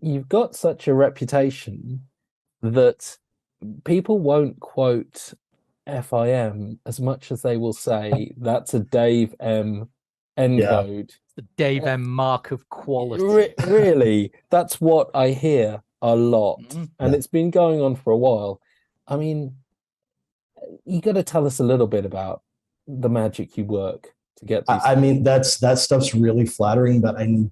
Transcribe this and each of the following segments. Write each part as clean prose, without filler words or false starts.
you've got such a reputation that people won't quote FIM as much as they will say that's a Dave M Yeah. Encode. The Dave M mark of quality. Really, that's what I hear a lot, and Yeah. it's been going on for a while. I mean, you got to tell us a little bit about the magic you work to get these. I mean, that stuff's really flattering, but I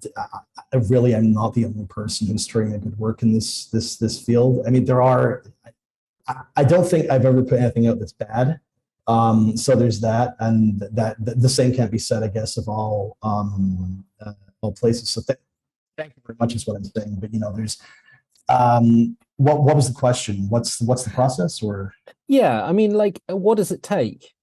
really am not the only person who's doing a good work in this field. I mean, there are. I don't think I've ever put anything out that's bad. So there's that, and that the same can't be said, I guess, of all places. So thank you very much is what I'm saying. But there's what was the question? What's the process? Or Yeah, I mean, like, what does it take?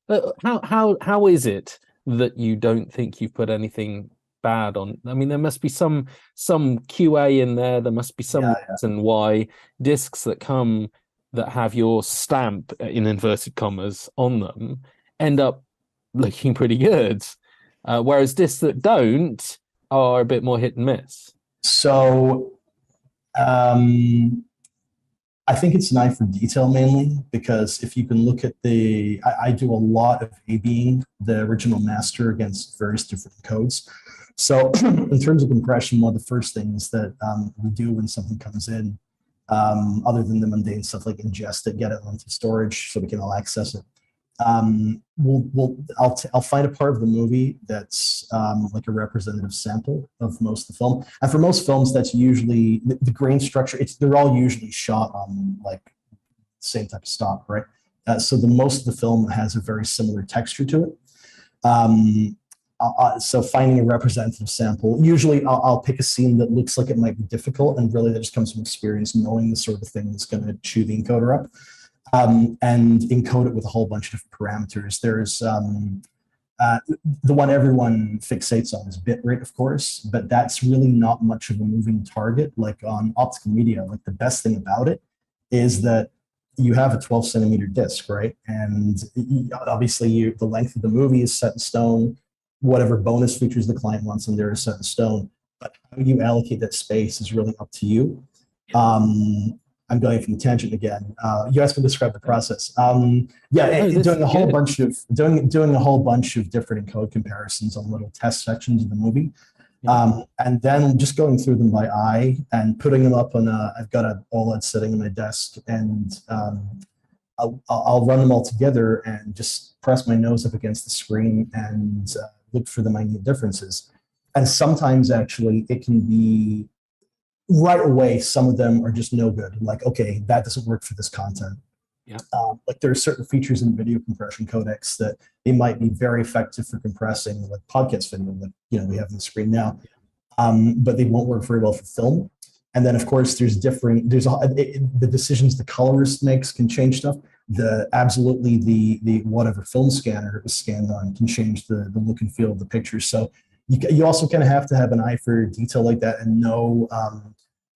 How is it that you don't think you've put anything bad on? I mean, there must be some QA in there. There must be some reason why discs that come that have your stamp in inverted commas on them end up looking pretty good, whereas discs that don't are a bit more hit and miss. So I think it's an eye for detail mainly, because if you can look at I do a lot of A-Bing the original master against various different codes. So in terms of compression, one of the first things that we do when something comes in, other than the mundane stuff like ingest it, get it onto storage so we can all access it. I'll find a part of the movie that's like a representative sample of most of the film, and for most films, that's usually the grain structure. They're all usually shot on like the same type of stock, right? So the most of the film has a very similar texture to it. So finding a representative sample, usually I'll pick a scene that looks like it might be difficult, and really that just comes from experience, knowing the sort of thing that's going to chew the encoder up, and encode it with a whole bunch of different parameters. There's the one everyone fixates on is bitrate, of course, but that's really not much of a moving target. Like on optical media, like the best thing about it is that you have a 12 centimeter disc, right? And obviously the length of the movie is set in stone. Whatever bonus features the client wants in there is set in stone. But how you allocate that space is really up to you. I'm going from the tangent again. You asked me to describe the process. Doing a whole bunch of different encode comparisons on little test sections of the movie, and then just going through them by eye and putting them up on I've got an OLED sitting on my desk, and I'll run them all together and just press my nose up against the screen and look for the minute differences. And sometimes actually it can be right away, some of them are just no good. Like, okay, that doesn't work for this content. Yeah. Like there are certain features in video compression codecs that they might be very effective for compressing like podcast video that we have on the screen now, but they won't work very well for film. And then of course the decisions the colorist makes can change stuff. The whatever film scanner it was scanned on can change the look and feel of the picture. So you also kind of have to have an eye for detail like that, and know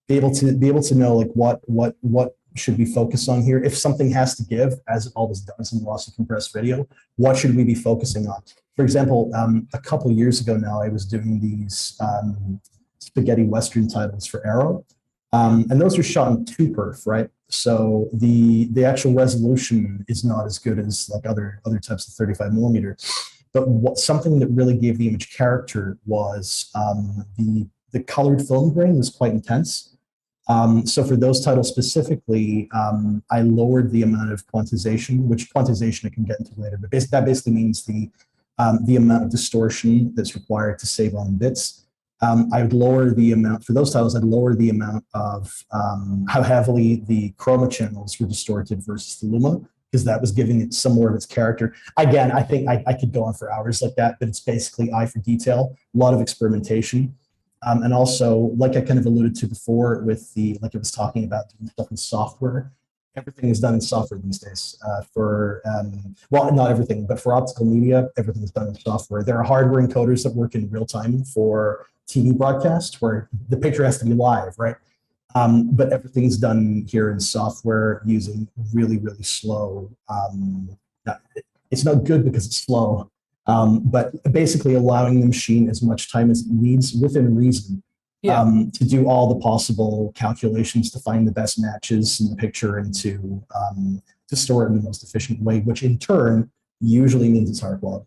be able to know like what should we focus on here. If something has to give, as it always does in lossy compressed video, what should we be focusing on? For example, a couple years ago now, I was doing these spaghetti western titles for Arrow, and those are shot in 2perf, right? So the actual resolution is not as good as like other types of 35 millimeter. But something that really gave the image character was the colored film grain was quite intense. So for those titles specifically, I lowered the amount of quantization, which quantization I can get into later. But that basically means the amount of distortion that's required to save on bits. I would lower the amount for those titles. I'd lower the amount of how heavily the chroma channels were distorted versus the luma, because that was giving it some more of its character. Again, I think I could go on for hours like that, but it's basically eye for detail, a lot of experimentation. And also, like I kind of alluded to before with like I was talking about doing stuff in software, everything is done in software these days. Well, not everything, but for optical media, everything is done in software. There are hardware encoders that work in real time for TV broadcast where the picture has to be live, right? But everything's done here in software using really, really slow. It's not good because it's slow, but basically allowing the machine as much time as it needs within reason Yeah. to do all the possible calculations to find the best matches in the picture and to store it in the most efficient way, which in turn usually means it's higher quality.